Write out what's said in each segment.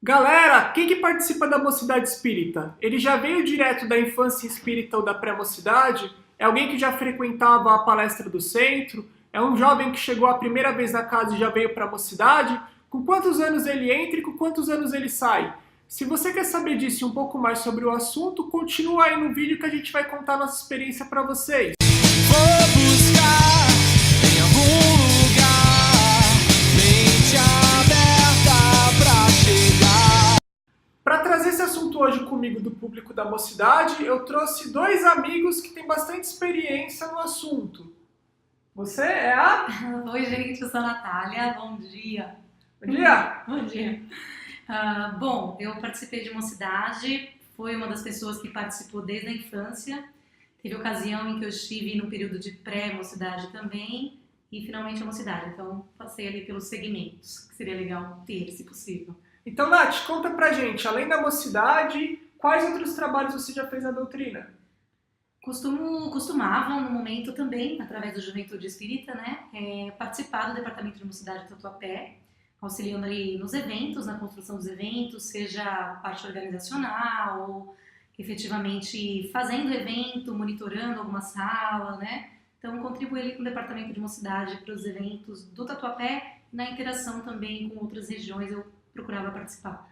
Galera, quem que participa da Mocidade Espírita? Ele já veio direto da infância espírita ou da pré-mocidade? É alguém que já frequentava a palestra do centro? É um jovem que chegou a primeira vez na casa e já veio para a mocidade? Com quantos anos ele entra e com quantos anos ele sai? Se você quer saber disso e um pouco mais sobre o assunto, continua aí no vídeo que a gente vai contar nossa experiência para vocês. Vou buscar em algum lugar, mente aberta pra chegar. Para trazer esse assunto hoje comigo do público da mocidade, eu trouxe dois amigos que têm bastante experiência no assunto. Você é a... Oi, gente, eu sou a Natália. Bom dia. Bom dia! Bom dia. Bom, eu participei de mocidade, fui uma das pessoas que participou desde a infância. Teve ocasião em que eu estive no período de pré-mocidade também e finalmente a mocidade. Então, passei ali pelos segmentos, que seria legal ter, se possível. Então, Nath, conta pra gente, além da mocidade, quais outros trabalhos você já fez na doutrina? Costumava, no momento também, através do Juventude Espírita, né, participar do Departamento de Mocidade de Tatuapé, auxiliando ali nos eventos, na construção dos eventos, seja a parte organizacional ou efetivamente fazendo evento, monitorando alguma sala, né? Então, contribuí ali com o Departamento de Mocidade para os eventos do Tatuapé, na interação também com outras regiões eu procurava participar.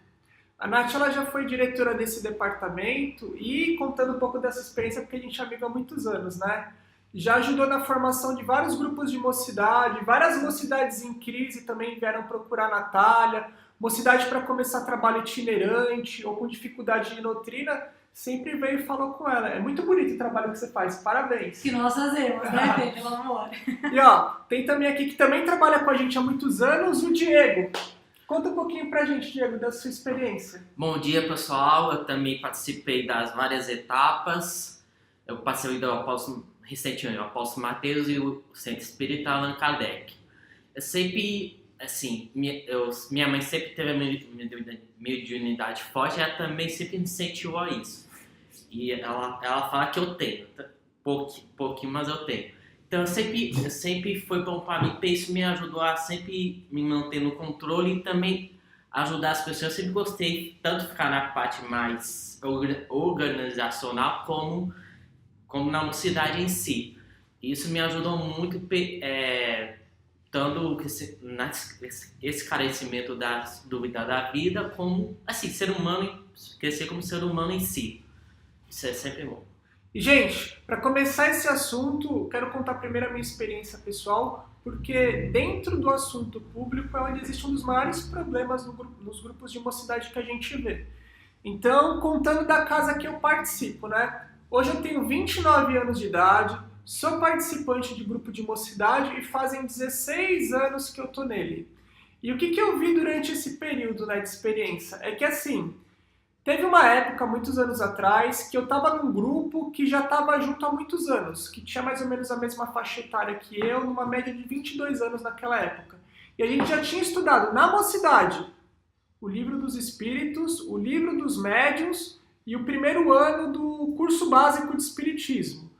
A Nath ela já foi diretora desse departamento e contando um pouco dessa experiência, porque a gente é amigo há muitos anos, né? Já ajudou na formação de vários grupos de mocidade, várias mocidades em crise também vieram procurar a Natália, mocidade para começar trabalho itinerante ou com dificuldade de doutrina, sempre veio e falou com ela. É muito bonito o trabalho que você faz, parabéns. Que nós fazemos, né, pelo amor. E ó, tem também aqui que também trabalha com a gente há muitos anos, o Diego. Conta um pouquinho pra gente, Diego, da sua experiência. Bom dia, pessoal. Eu também participei das várias etapas. Eu participei do apóstolo, recentemente, o apóstolo Mateus e o Centro Espírita Allan Kardec. Eu sempre, assim, minha mãe sempre teve a mediunidade forte, ela também sempre incentivou a isso. E ela fala que eu tenho, pouquinho, mas eu tenho. Então eu sempre foi bom para mim, porque isso me ajudou a sempre me manter no controle e também ajudar as pessoas. Eu sempre gostei tanto de ficar na parte mais organizacional como na mocidade em si. Isso me ajudou muito, tanto esse esclarecimento das dúvidas da vida, como assim, ser humano, crescer como ser humano em si. Isso é sempre bom. E, gente, para começar esse assunto, quero contar primeiro a minha experiência pessoal, porque dentro do assunto público é onde existe um dos maiores problemas nos grupos de mocidade que a gente vê. Então, contando da casa que eu participo, né? Hoje eu tenho 29 anos de idade, sou participante de grupo de mocidade e fazem 16 anos que eu tô nele. E o que eu vi durante esse período, né, de experiência? É que, assim, teve uma época, muitos anos atrás, que eu estava num grupo que já estava junto há muitos anos, que tinha mais ou menos a mesma faixa etária que eu, numa média de 22 anos naquela época. E a gente já tinha estudado na mocidade o Livro dos Espíritos, o Livro dos Médiuns e o primeiro ano do curso básico de Espiritismo.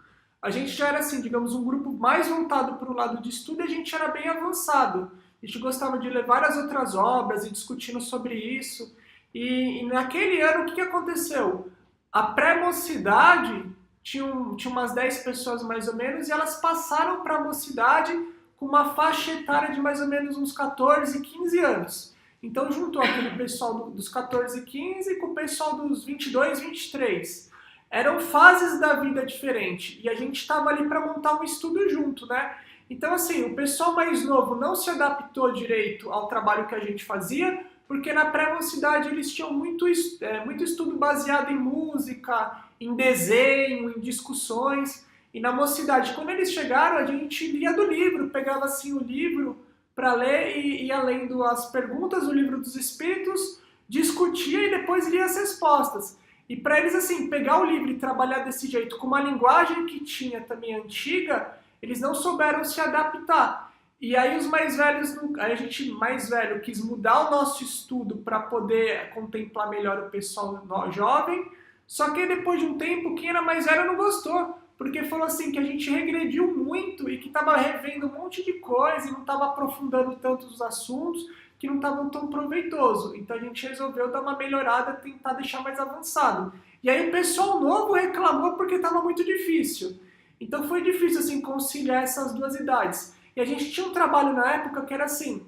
A gente já era, assim, digamos, um grupo mais voltado para o lado de estudo e a gente era bem avançado. A gente gostava de ler várias outras obras e discutindo sobre isso. E naquele ano, o que aconteceu? A pré-mocidade tinha umas 10 pessoas mais ou menos e elas passaram para a mocidade com uma faixa etária de mais ou menos uns 14, 15 anos. Então juntou aquele pessoal dos 14 e 15 com o pessoal dos 22, 23. Eram fases da vida diferentes e a gente estava ali para montar um estudo junto, né? Então assim, o pessoal mais novo não se adaptou direito ao trabalho que a gente fazia, porque na pré-mocidade eles tinham muito estudo baseado em música, em desenho, em discussões. E na mocidade, quando eles chegaram, a gente lia do livro, pegava assim o livro para ler e ia lendo as perguntas do Livro dos Espíritos, discutia e depois lia as respostas. E para eles, assim, pegar o livro e trabalhar desse jeito, com uma linguagem que tinha também antiga, eles não souberam se adaptar. E aí os mais velhos, a gente mais velho quis mudar o nosso estudo para poder contemplar melhor o pessoal jovem, só que depois de um tempo, quem era mais velho não gostou, porque falou assim que a gente regrediu muito e que estava revendo um monte de coisa e não estava aprofundando tanto os assuntos, que não estavam tão proveitoso. Então a gente resolveu dar uma melhorada, tentar deixar mais avançado. E aí o pessoal novo reclamou porque estava muito difícil. Então foi difícil assim conciliar essas duas idades. E a gente tinha um trabalho na época que era assim,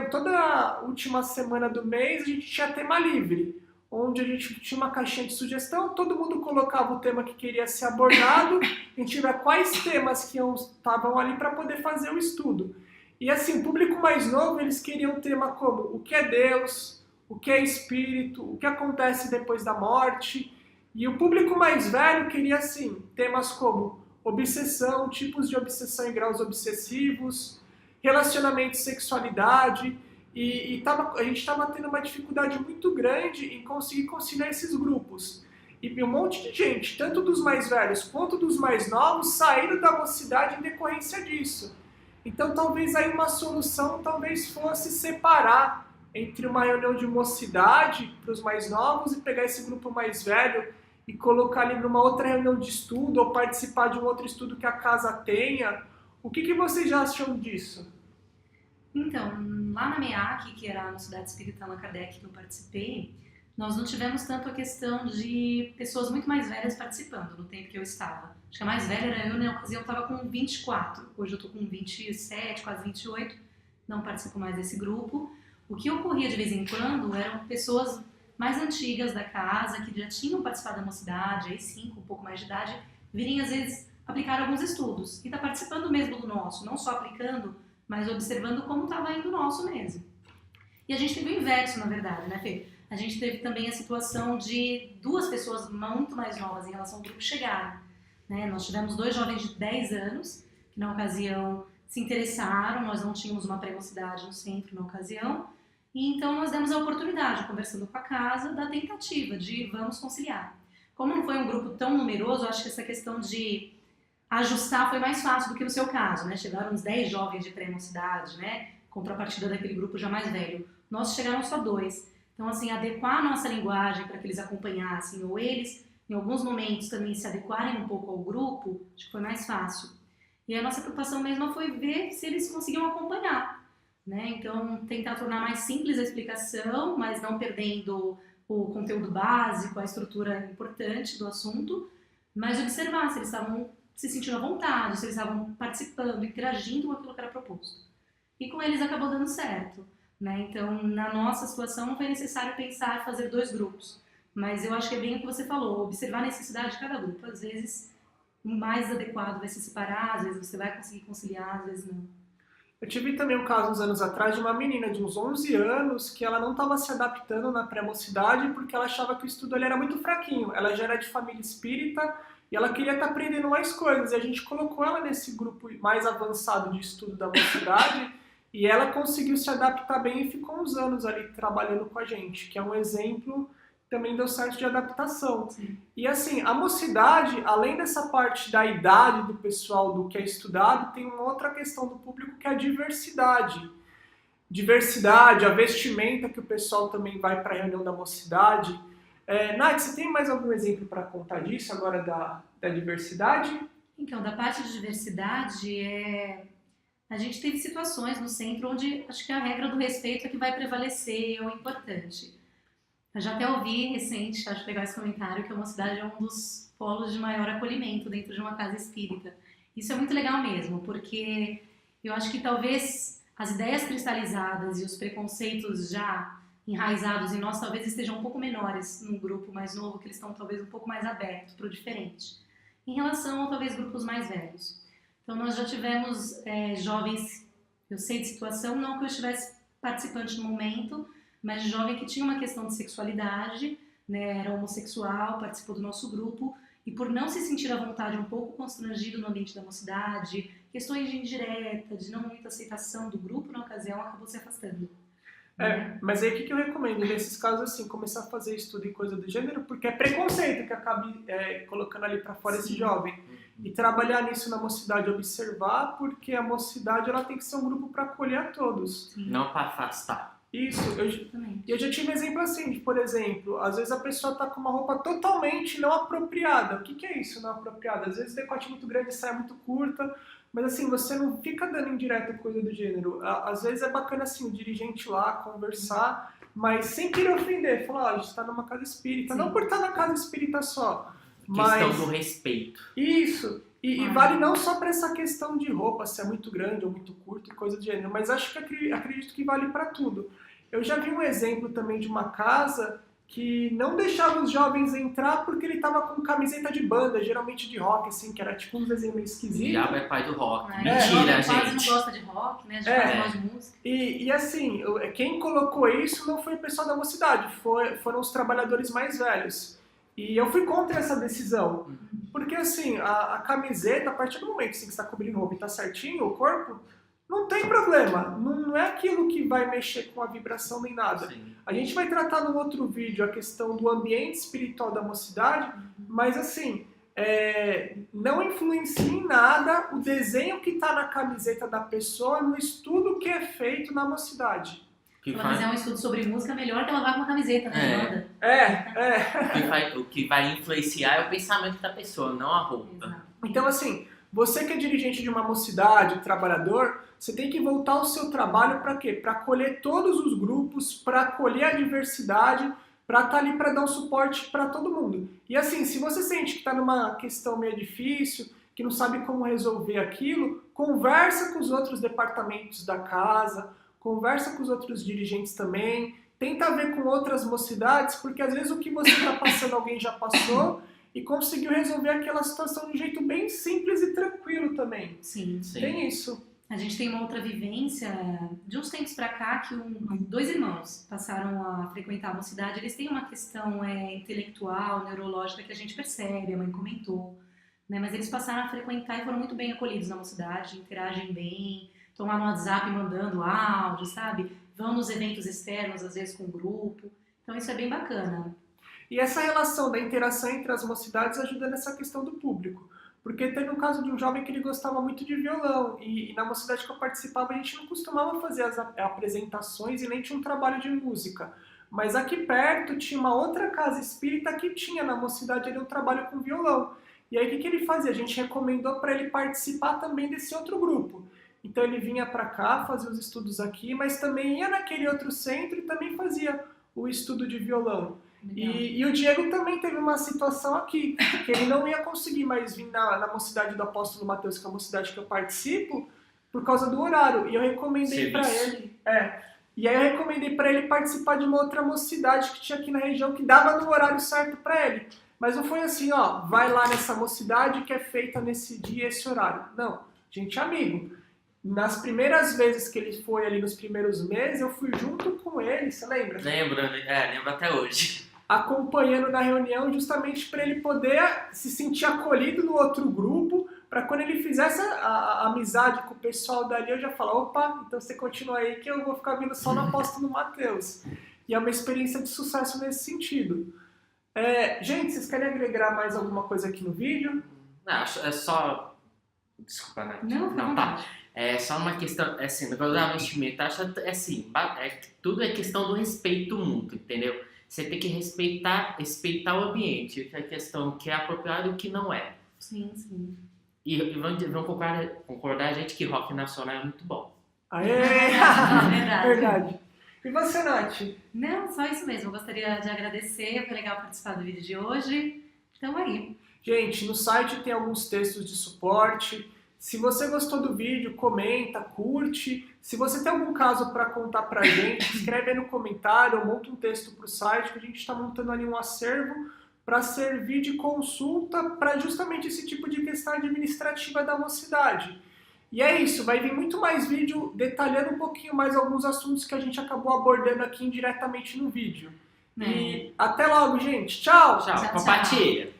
toda última semana do mês a gente tinha tema livre, onde a gente tinha uma caixinha de sugestão, todo mundo colocava o tema que queria ser abordado, a gente via quais temas que estavam ali para poder fazer o estudo. E assim, o público mais novo, eles queriam um tema como o que é Deus, o que é espírito, o que acontece depois da morte. E o público mais velho queria, assim, temas como obsessão, tipos de obsessão e graus obsessivos, relacionamento e sexualidade. A gente estava tendo uma dificuldade muito grande em conseguir conciliar esses grupos. E um monte de gente, tanto dos mais velhos quanto dos mais novos, saíram da mocidade em decorrência disso. Então talvez aí uma solução talvez fosse separar entre uma reunião de mocidade para os mais novos e pegar esse grupo mais velho e colocar ele numa outra reunião de estudo ou participar de um outro estudo que a casa tenha. O que vocês já acham disso? Então, lá na MEAC, que era a Mocidade Espírita Allan Kardec que eu participei, nós não tivemos tanto a questão de pessoas muito mais velhas participando no tempo que eu estava. Acho que a mais velha era eu, na ocasião eu estava com 24, hoje eu estou com 27, quase 28, não participo mais desse grupo. O que ocorria de vez em quando eram pessoas mais antigas da casa, que já tinham participado da mocidade, aí sim, com um pouco mais de idade, virem às vezes aplicar alguns estudos. E está participando mesmo do nosso, não só aplicando, mas observando como estava indo o nosso mesmo. E a gente teve o inverso, na verdade, né, Fê? A gente teve também a situação de duas pessoas muito mais novas em relação ao grupo chegarem. Né? Nós tivemos 2 jovens de 10 anos, que na ocasião se interessaram, nós não tínhamos uma pré-mocidade no centro na ocasião, e então nós demos a oportunidade, conversando com a casa, da tentativa de vamos conciliar. Como não foi um grupo tão numeroso, eu acho que essa questão de ajustar foi mais fácil do que no seu caso, né? Chegaram uns 10 jovens de pré-mocidade, né? Contrapartida daquele grupo já mais velho. Nós chegaram só 2. Então, assim, adequar a nossa linguagem para que eles acompanhassem, ou eles, em alguns momentos, também se adequarem um pouco ao grupo, acho que foi mais fácil. E a nossa preocupação mesmo foi ver se eles conseguiam acompanhar, né? Então, tentar tornar mais simples a explicação, mas não perdendo o conteúdo básico, a estrutura importante do assunto, mas observar se eles estavam se sentindo à vontade, se eles estavam participando, interagindo com aquilo que era proposto. E com eles acabou dando certo, né? Então, na nossa situação, não foi necessário pensar em fazer 2 grupos, mas eu acho que é bem o que você falou, observar a necessidade de cada grupo. Às vezes, o mais adequado vai se separar, às vezes você vai conseguir conciliar, às vezes não. Eu tive também um caso uns anos atrás de uma menina de uns 11 anos que ela não estava se adaptando na pré-mocidade porque ela achava que o estudo ali era muito fraquinho. Ela já era de família espírita e ela queria estar aprendendo mais coisas. E a gente colocou ela nesse grupo mais avançado de estudo da mocidade e ela conseguiu se adaptar bem e ficou uns anos ali trabalhando com a gente, que é um exemplo também deu certo de adaptação. Sim. E assim, a mocidade, além dessa parte da idade do pessoal, do que é estudado, tem uma outra questão do público que é a diversidade. Diversidade, a vestimenta que o pessoal também vai para a reunião da mocidade. Nath, você tem mais algum exemplo para contar disso agora da diversidade? Então, da parte de diversidade, a gente teve situações no centro onde acho que a regra do respeito é que vai prevalecer, é o importante. Eu já até ouvi recente, acho legal esse comentário, que a mocidade é um dos polos de maior acolhimento dentro de uma casa espírita. Isso é muito legal mesmo, porque eu acho que talvez as ideias cristalizadas e os preconceitos já enraizados em nós talvez estejam um pouco menores num grupo mais novo, que eles estão talvez um pouco mais abertos para o diferente, em relação a talvez grupos mais velhos. Então nós já tivemos jovens, eu sei de situação, não que eu estivesse participante no momento, mas de jovem que tinha uma questão de sexualidade, né, era homossexual, participou do nosso grupo, e por não se sentir à vontade, um pouco constrangido no ambiente da mocidade, questões de indireta, de não muita aceitação do grupo na ocasião, acabou se afastando. Mas aí o que eu recomendo? Nesses casos, assim, começar a fazer estudo em coisa do gênero, porque é preconceito que acaba colocando ali para fora esse jovem. E trabalhar nisso na mocidade, observar, porque a mocidade ela tem que ser um grupo para acolher a todos. Sim. Não para afastar. Isso, eu já tive exemplo assim, de, por exemplo, às vezes a pessoa está com uma roupa totalmente não apropriada. O que é isso, não apropriada? Às vezes o decote é muito grande, saia muito curta, mas assim, você não fica dando indireta coisa do gênero. Às vezes é bacana assim, o dirigente lá conversar, mas sem querer ofender, falar, ó, a gente tá numa casa espírita, Sim. não por estar na casa espírita só, Questão mas... do respeito. Isso, e vale não só para essa questão de roupa, se é muito grande ou muito curto e coisa do gênero, mas acho que acredito que vale para tudo. Eu já vi um exemplo também de uma casa que não deixava os jovens entrar porque ele tava com camiseta de banda, geralmente de rock, assim, que era tipo um desenho meio O esquisito. diabo é pai do rock. É, Mentira, quase gente. não gosta de rock, né? A gente É. quase gosta de música. E assim, quem colocou isso não foi o pessoal da mocidade, foram os trabalhadores mais velhos. E eu fui contra essa decisão. Porque assim, a camiseta, a partir do momento assim, que você está cobrindo roupa e tá certinho, o corpo, não tem problema. Não é aquilo que vai mexer com a vibração nem nada. Sim. A gente vai tratar no outro vídeo a questão do ambiente espiritual da mocidade, mas assim, não influencia em nada o desenho que está na camiseta da pessoa no estudo que é feito na mocidade. Que Se ela faz- fizer um estudo sobre música, melhor que ela vá com uma camiseta, né? Banda. o que vai influenciar é o pensamento da pessoa, não a roupa. Exato. Então assim, você que é dirigente de uma mocidade, trabalhador, você tem que voltar ao seu trabalho para quê? Para acolher todos os grupos, para acolher a diversidade, para estar ali para dar um suporte para todo mundo. E assim, se você sente que está numa questão meio difícil, que não sabe como resolver aquilo, conversa com os outros departamentos da casa, conversa com os outros dirigentes também, tenta ver com outras mocidades, porque às vezes o que você está passando alguém já passou e conseguiu resolver aquela situação de um jeito bem simples e tranquilo também. Sim. Sim. Tem isso. A gente tem uma outra vivência de uns tempos pra cá que dois irmãos passaram a frequentar a mocidade. Eles têm uma questão intelectual, neurológica que a gente percebe, a mãe comentou, né? Mas eles passaram a frequentar e foram muito bem acolhidos na mocidade, interagem bem, estão lá no WhatsApp mandando áudio, sabe? Vão nos eventos externos, às vezes com o grupo. Então isso é bem bacana. E essa relação da interação entre as mocidades ajuda nessa questão do público. Porque teve um caso de um jovem que ele gostava muito de violão e na mocidade que eu participava a gente não costumava fazer as apresentações e nem tinha um trabalho de música. Mas aqui perto tinha uma outra casa espírita que tinha na mocidade ali um trabalho com violão. E aí o que ele fazia? A gente recomendou para ele participar também desse outro grupo. Então ele vinha para cá, fazia os estudos aqui, mas também ia naquele outro centro e também fazia o estudo de violão. E o Diego também teve uma situação aqui, que ele não ia conseguir mais vir na mocidade do Apóstolo Mateus, que é a mocidade que eu participo, por causa do horário. E eu recomendei para ele. E aí eu recomendei para ele participar de uma outra mocidade que tinha aqui na região, que dava no horário certo para ele. Mas não foi assim, ó, vai lá nessa mocidade que é feita nesse dia, esse horário. Não, gente, amigo. Nas primeiras vezes que ele foi ali, nos primeiros meses, eu fui junto com ele, você lembra? Lembro até hoje. Acompanhando na reunião, justamente para ele poder se sentir acolhido no outro grupo, para quando ele fizesse a amizade com o pessoal dali, eu já falar, opa, então você continua aí que eu vou ficar vindo só no Apóstolo Mateus. E é uma experiência de sucesso nesse sentido. Gente, vocês querem agregar mais alguma coisa aqui no vídeo? Não, é só... Desculpa, né? Não, tá. É só uma questão, assim, negócio da vestimenta, acho assim, tudo é questão do respeito mútuo, entendeu? Você tem que respeitar o ambiente, que é a questão que é apropriado e o que não é. Sim, sim. E vão concordar a gente que rock nacional é muito bom. Aê! Verdade. Verdade. E você, Nath? Não, só isso mesmo. Eu gostaria de agradecer, foi legal participar do vídeo de hoje. Então aí. Gente, no site tem alguns textos de suporte. Se você gostou do vídeo, comenta, curte. Se você tem algum caso para contar pra gente, escreve aí no comentário ou monta um texto pro site, que a gente está montando ali um acervo para servir de consulta para justamente esse tipo de questão administrativa da mocidade. E é isso, vai vir muito mais vídeo detalhando um pouquinho mais alguns assuntos que a gente acabou abordando aqui indiretamente no vídeo. E até logo, gente. Tchau! Tchau, compartilha!